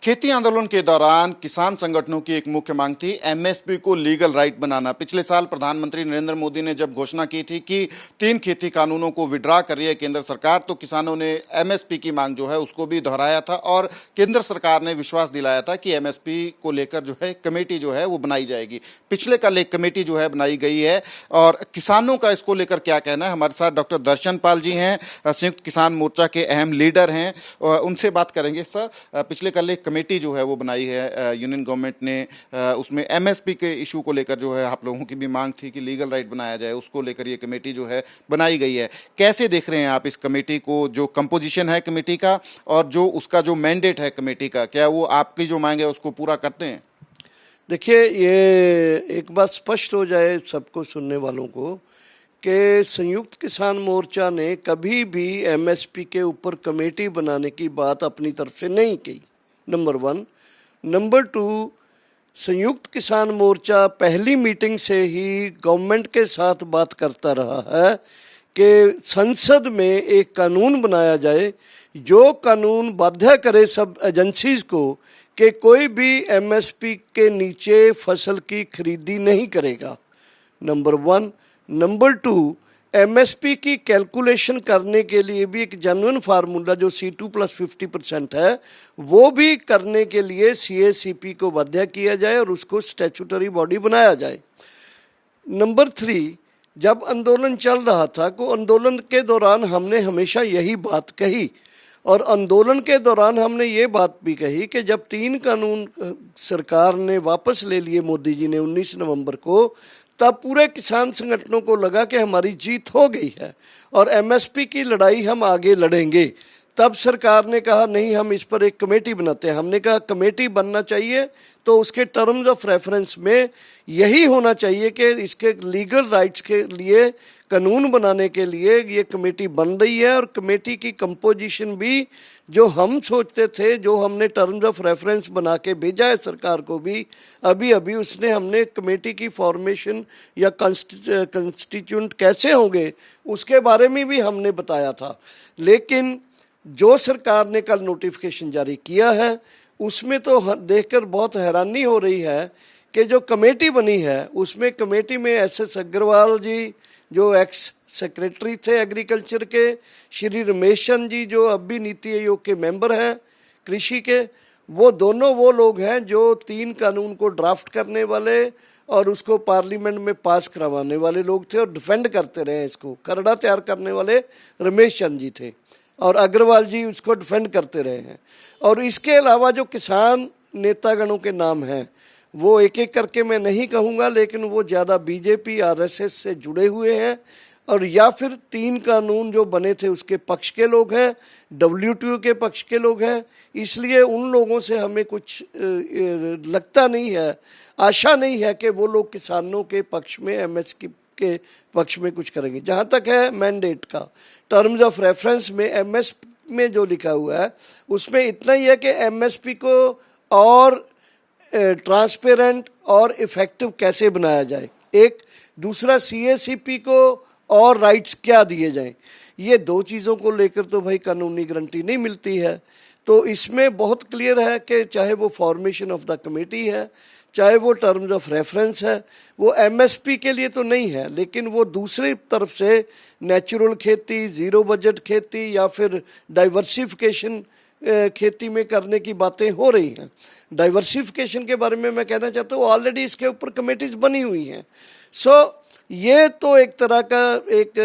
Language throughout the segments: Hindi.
खेती आंदोलन के दौरान किसान संगठनों की एक मुख्य मांग थी एमएसपी को लीगल राइट बनाना। पिछले साल प्रधानमंत्री नरेंद्र मोदी ने जब घोषणा की थी कि 3 खेती कानूनों को विड्रा कर रही है केंद्र सरकार, तो किसानों ने एमएसपी की मांग जो है उसको भी दोहराया था और केंद्र सरकार ने विश्वास दिलाया था कि एमएसपी को लेकर जो है कमेटी जो है वो बनाई जाएगी। पिछले कल एक कमेटी जो है बनाई गई है और किसानों का इसको लेकर क्या कहना है, हमारे साथ डॉक्टर दर्शन पाल जी हैं, संयुक्त किसान मोर्चा के अहम लीडर हैं, उनसे बात करेंगे। सर, पिछले कल एक कमेटी जो है वो बनाई है यूनियन गवर्नमेंट ने, उसमें एमएसपी के इशू को लेकर जो है आप लोगों की भी मांग थी कि लीगल राइट बनाया जाए, उसको लेकर ये कमेटी जो है बनाई गई है। कैसे देख रहे हैं आप इस कमेटी को, जो कंपोजिशन है कमेटी का और जो उसका जो मैंडेट है कमेटी का, क्या वो आपकी जो मांग है उसको पूरा करते हैं? देखिए, ये एक बात स्पष्ट हो जाए सबको, सुनने वालों को, कि संयुक्त किसान मोर्चा ने कभी भी एमएसपी के ऊपर कमेटी बनाने की बात अपनी तरफ से नहीं की, नंबर 1। नंबर 2, संयुक्त किसान मोर्चा पहली मीटिंग से ही गवर्नमेंट के साथ बात करता रहा है कि संसद में एक कानून बनाया जाए जो कानून बाध्य करे सब एजेंसीज को कि कोई भी एमएसपी के नीचे फसल की खरीदी नहीं करेगा, नंबर 1। नंबर 2, एमएसपी की कैलकुलेशन करने के लिए भी एक जेन्युइन फार्मूला जो C2 + 50% है, वो भी करने के लिए CACP को बाध्य किया जाए और उसको स्टैट्यूटरी बॉडी बनाया जाए। नंबर 3, जब आंदोलन चल रहा था तो आंदोलन के दौरान हमने हमेशा यही बात कही और आंदोलन के दौरान हमने ये बात भी कही कि जब 3 कानून सरकार ने वापस ले लिए मोदी जी ने 19 नवंबर को, तब पूरे किसान संगठनों को लगा कि हमारी जीत हो गई है और एमएसपी की लड़ाई हम आगे लड़ेंगे। तब सरकार ने कहा नहीं, हम इस पर एक कमेटी बनाते हैं। हमने कहा कमेटी बनना चाहिए तो उसके टर्म्स ऑफ रेफरेंस में यही होना चाहिए कि इसके लीगल राइट्स के लिए कानून बनाने के लिए ये कमेटी बन रही है और कमेटी की कंपोजिशन भी जो हम सोचते थे, जो हमने टर्म्स ऑफ रेफरेंस बना के भेजा है सरकार को भी, अभी उसने हमने कमेटी की फॉर्मेशन या कंस्टिट्यूंट कैसे होंगे उसके बारे में भी हमने बताया था। लेकिन जो सरकार ने कल नोटिफिकेशन जारी किया है उसमें तो देखकर बहुत हैरानी हो रही है कि जो कमेटी बनी है उसमें कमेटी में SS अग्रवाल जी जो एक्स सेक्रेटरी थे एग्रीकल्चर के, श्री रमेशन जी जो अब भी नीति आयोग के मेंबर हैं कृषि के, वो दोनों वो लोग हैं जो 3 कानून को ड्राफ्ट करने वाले और उसको पार्लियामेंट में पास करवाने वाले लोग थे और डिफेंड करते रहे। इसको खरड़ा तैयार करने वाले रमेश चंद जी थे और अग्रवाल जी उसको डिफेंड करते रहे हैं। और इसके अलावा जो किसान नेतागणों के नाम हैं वो एक एक करके मैं नहीं कहूँगा, लेकिन वो ज़्यादा बीजेपी RSS से जुड़े हुए हैं और या फिर 3 कानून जो बने थे उसके पक्ष के लोग हैं, WTO के पक्ष के लोग हैं। इसलिए उन लोगों से हमें कुछ लगता नहीं है, आशा नहीं है कि वो लोग किसानों के पक्ष में MSP के पक्ष में कुछ करेंगे। जहाँ तक है मैंडेट का, टर्म्स ऑफ रेफरेंस में MSP में जो लिखा हुआ है उसमें इतना ही है कि MSP को और ट्रांसपेरेंट और इफेक्टिव कैसे बनाया जाए, एक दूसरा CACP को और राइट्स क्या दिए जाएं। ये 2 चीज़ों को लेकर तो भाई कानूनी गारंटी नहीं मिलती है। तो इसमें बहुत क्लियर है कि चाहे वो फॉर्मेशन ऑफ द कमेटी है, चाहे वो टर्म्स ऑफ रेफरेंस है, वो MSP के लिए तो नहीं है, लेकिन वो दूसरी तरफ से नेचुरल खेती, ज़ीरो बजट खेती या फिर डाइवर्सिफिकेशन खेती में करने की बातें हो रही हैं। डाइवर्सिफिकेशन के बारे में मैं कहना चाहता हूँ ऑलरेडी इसके ऊपर कमेटीज बनी हुई हैं। ये तो एक तरह का एक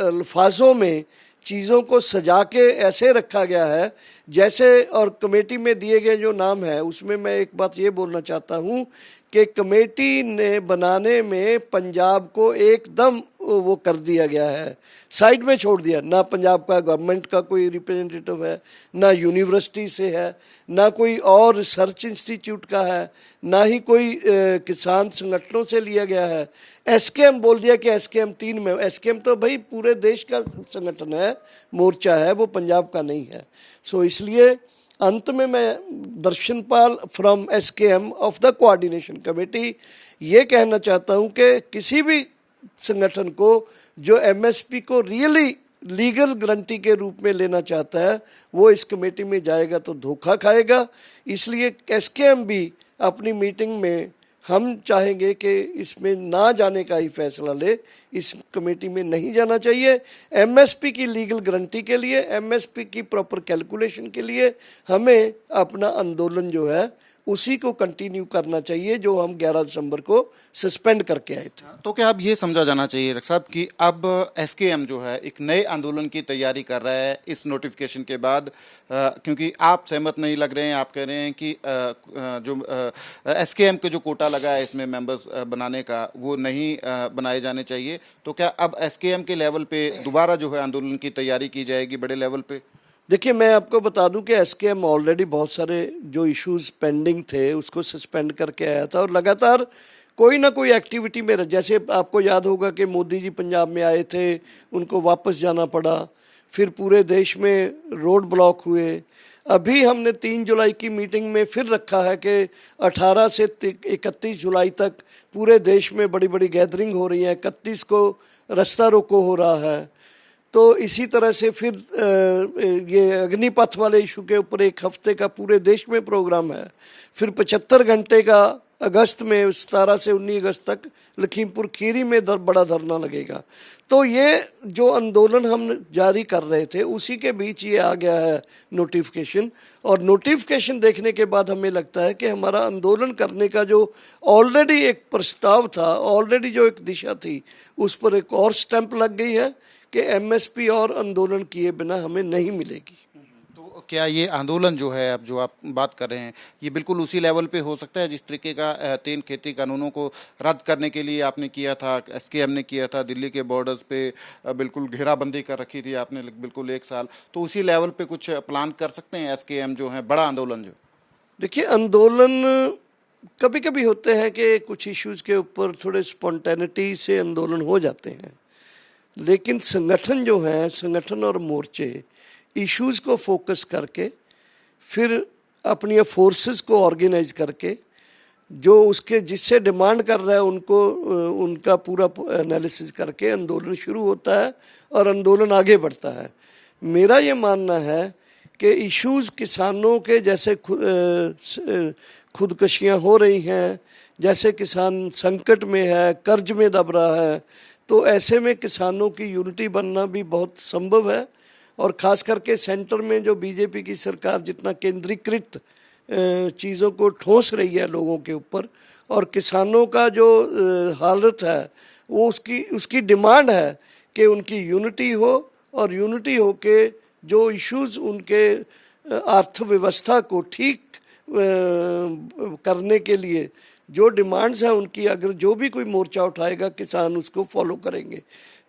अल्फाजों में चीज़ों को सजा के ऐसे रखा गया है जैसे, और कमेटी में दिए गए जो नाम है उसमें मैं एक बात ये बोलना चाहता हूँ कि कमेटी ने बनाने में पंजाब को एकदम वो कर दिया गया है, साइड में छोड़ दिया। ना पंजाब का गवर्नमेंट का कोई रिप्रेजेंटेटिव है, ना यूनिवर्सिटी से है, ना कोई और रिसर्च इंस्टीट्यूट का है, ना ही कोई किसान संगठनों से लिया गया है। SKM बोल दिया कि SKM 3 में, SKM तो भाई पूरे देश का संगठन है, मोर्चा है, वो पंजाब का नहीं है। इसलिए अंत में मैं Darshan Pal from SKM of the coordination committee ये कहना चाहता हूँ कि किसी भी संगठन को जो MSP को रियली लीगल गारंटी के रूप में लेना चाहता है वो इस कमेटी में जाएगा तो धोखा खाएगा। इसलिए एसकेएम भी अपनी मीटिंग में हम चाहेंगे कि इसमें ना जाने का ही फैसला ले, इस कमेटी में नहीं जाना चाहिए। एमएसपी की लीगल गारंटी के लिए, एमएसपी की प्रॉपर कैलकुलेशन के लिए हमें अपना आंदोलन जो है उसी को कंटिन्यू करना चाहिए जो हम 11 दिसंबर को सस्पेंड करके आए थे। तो क्या अब ये समझा जाना चाहिए डॉक्टर साहब कि अब एसकेएम जो है एक नए आंदोलन की तैयारी कर रहा है इस नोटिफिकेशन के बाद, क्योंकि आप सहमत नहीं लग रहे हैं, आप कह रहे हैं कि जो एसकेएम के जो कोटा लगा है इसमें मेंबर्स बनाने का वो नहीं बनाए जाने चाहिए, तो क्या अब एसकेएम के लेवल पे दोबारा जो है आंदोलन की तैयारी की जाएगी बड़े लेवल पे? देखिए, मैं आपको बता दूं कि एसकेएम ऑलरेडी बहुत सारे जो इश्यूज पेंडिंग थे उसको सस्पेंड करके आया था और लगातार कोई ना कोई एक्टिविटी में, जैसे आपको याद होगा कि मोदी जी पंजाब में आए थे, उनको वापस जाना पड़ा, फिर पूरे देश में रोड ब्लॉक हुए। अभी हमने 3 जुलाई की मीटिंग में फिर रखा है कि 18 से 31 जुलाई तक पूरे देश में बड़ी बड़ी गैदरिंग हो रही है, 31 को रास्ता रोको हो रहा है। तो इसी तरह से फिर ये अग्निपथ वाले इशू के ऊपर 1 हफ्ते का पूरे देश में प्रोग्राम है। फिर 75 घंटे का अगस्त में 17 से 19 अगस्त तक लखीमपुर खीरी में बड़ा धरना लगेगा। तो ये जो आंदोलन हम जारी कर रहे थे उसी के बीच ये आ गया है नोटिफिकेशन, और नोटिफिकेशन देखने के बाद हमें लगता है कि हमारा आंदोलन करने का जो ऑलरेडी एक प्रस्ताव था, ऑलरेडी जो एक दिशा थी, उस पर एक और स्टैंप लग गई है कि एमएसपी और आंदोलन किए बिना हमें नहीं मिलेगी। तो क्या ये आंदोलन जो है अब जो आप बात कर रहे हैं ये बिल्कुल उसी लेवल पे हो सकता है जिस तरीके का 3 खेती कानूनों को रद्द करने के लिए आपने किया था, एसकेएम ने किया था, दिल्ली के बॉर्डर्स पे बिल्कुल घेराबंदी कर रखी थी आपने बिल्कुल 1 साल, तो उसी लेवल पे कुछ प्लान कर सकते हैं एसकेएम जो है बड़ा आंदोलन जो? देखिए, आंदोलन कभी कभी होते हैं कि कुछ इश्यूज के ऊपर थोड़े स्पॉन्टेनिटी से आंदोलन हो जाते हैं, लेकिन संगठन जो है, संगठन और मोर्चे इश्यूज को फोकस करके फिर अपनी फोर्सेस को ऑर्गेनाइज करके जो उसके जिससे डिमांड कर रहा है उनको उनका पूरा एनालिसिस करके आंदोलन शुरू होता है और आंदोलन आगे बढ़ता है। मेरा ये मानना है कि इश्यूज किसानों के जैसे खुदकशियाँ हो रही हैं, जैसे किसान संकट में है, कर्ज में दब रहा है, तो ऐसे में किसानों की यूनिटी बनना भी बहुत संभव है। और ख़ास करके सेंटर में जो बीजेपी की सरकार जितना केंद्रीकृत चीज़ों को ठोस रही है लोगों के ऊपर, और किसानों का जो हालत है वो उसकी डिमांड है कि उनकी यूनिटी हो, और यूनिटी हो के जो इश्यूज उनके अर्थव्यवस्था को ठीक करने के लिए जो डिमांड्स हैं उनकी, अगर जो भी कोई मोर्चा उठाएगा किसान उसको फॉलो करेंगे।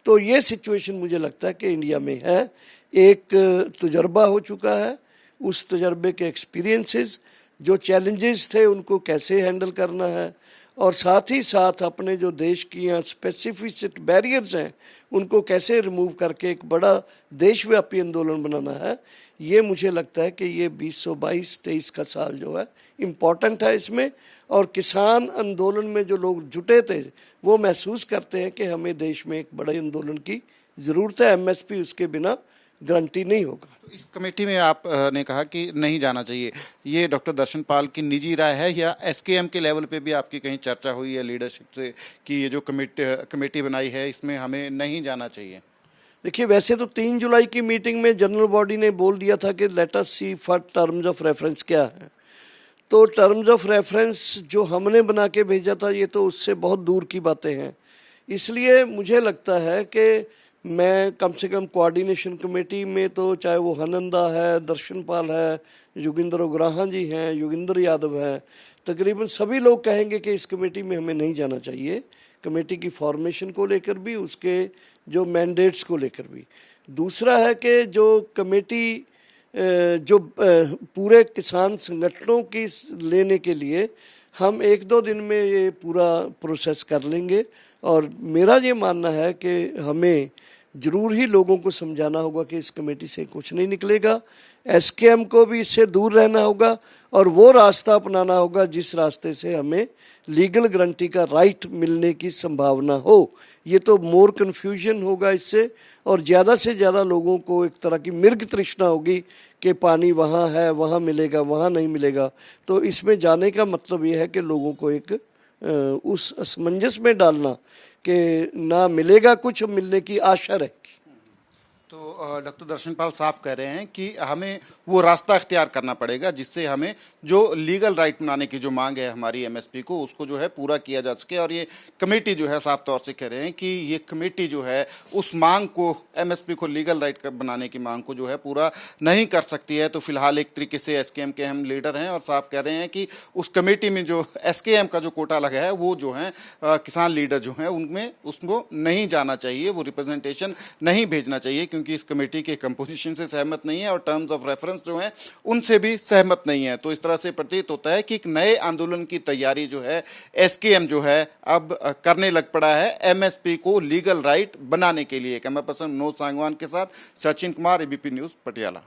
तो ये सिचुएशन मुझे लगता है कि इंडिया में है, एक तजुर्बा हो चुका है, उस तजर्बे के एक्सपीरियंसेस, जो चैलेंजेस थे उनको कैसे हैंडल करना है, और साथ ही साथ अपने जो देश की यहाँ स्पेसिफिक बैरियर्स हैं उनको कैसे रिमूव करके एक बड़ा देशव्यापी आंदोलन बनाना है। ये मुझे लगता है कि ये 2022-23 का साल जो है इम्पॉर्टेंट है इसमें, और किसान आंदोलन में जो लोग जुटे थे वो महसूस करते हैं कि हमें देश में एक बड़े आंदोलन की ज़रूरत है, एमएसपी उसके बिना गारंटी नहीं होगा। इस कमेटी में आप ने कहा कि नहीं जाना चाहिए, ये डॉक्टर दर्शन पाल की निजी राय है या एसकेएम के लेवल पे भी आपकी कहीं चर्चा हुई है लीडरशिप से कि ये जो कमेटी बनाई है इसमें हमें नहीं जाना चाहिए? देखिए, वैसे तो 3 जुलाई की मीटिंग में जनरल बॉडी ने बोल दिया था कि let us see for terms of reference क्या है। तो टर्म्स ऑफ रेफरेंस जो हमने बना के भेजा था ये तो उससे बहुत दूर की बातें हैं। इसलिए मुझे लगता है कि मैं कम से कम कोऑर्डिनेशन कमेटी में, तो चाहे वो हनंदा है, दर्शन पाल है, योगिंदर उग्राहा जी हैं, योगिंदर यादव है, तकरीबन सभी लोग कहेंगे कि इस कमेटी में हमें नहीं जाना चाहिए, कमेटी की फॉर्मेशन को लेकर भी, उसके जो मैंडेट्स को लेकर भी। दूसरा है कि जो कमेटी जो पूरे किसान संगठनों की लेने के लिए हम 1-2 दिन में ये पूरा प्रोसेस कर लेंगे, और मेरा ये मानना है कि हमें जरूर ही लोगों को समझाना होगा कि इस कमेटी से कुछ नहीं निकलेगा। एसकेएम को भी इससे दूर रहना होगा और वो रास्ता अपनाना होगा जिस रास्ते से हमें लीगल गारंटी का राइट मिलने की संभावना हो। ये तो मोर कन्फ्यूजन होगा इससे, और ज़्यादा से ज़्यादा लोगों को एक तरह की मृग तृष्णा होगी कि पानी वहाँ है, वहाँ मिलेगा, वहाँ नहीं मिलेगा। तो इसमें जाने का मतलब ये है कि लोगों को एक उस असमंजस में डालना कि ना मिलेगा कुछ, मिलने की आशा रहेगी। तो डॉक्टर दर्शनपाल साफ कह रहे हैं कि हमें वो रास्ता इख्तियार करना पड़ेगा जिससे हमें जो लीगल राइट बनाने की जो मांग है हमारी एमएसपी को, उसको जो है पूरा किया जा सके। और ये कमेटी जो है साफ तौर से कह रहे हैं कि ये कमेटी जो है उस मांग को, एमएसपी को लीगल राइट बनाने की मांग को जो है पूरा नहीं कर सकती है। तो फिलहाल एक तरीके से एसकेएम के हम लीडर हैं और साफ कह रहे हैं कि उस कमेटी में जो एसकेएम का जो कोटा लगा है वो जो है किसान लीडर जो है उनमें उसको नहीं जाना चाहिए, वो रिप्रेजेंटेशन नहीं भेजना चाहिए, क्योंकि इस कमेटी के कंपोजिशन से सहमत नहीं है और टर्म्स ऑफ रेफरेंस जो हैं उनसे भी सहमत नहीं है। तो इस तरह से प्रतीत होता है कि एक नए आंदोलन की तैयारी जो है एसकेएम जो है अब करने लग पड़ा है एमएसपी को लीगल राइट बनाने के लिए। कैमरा पर्सन मनोज सांगवान के साथ सचिन कुमार, एबीपी न्यूज, पटियाला।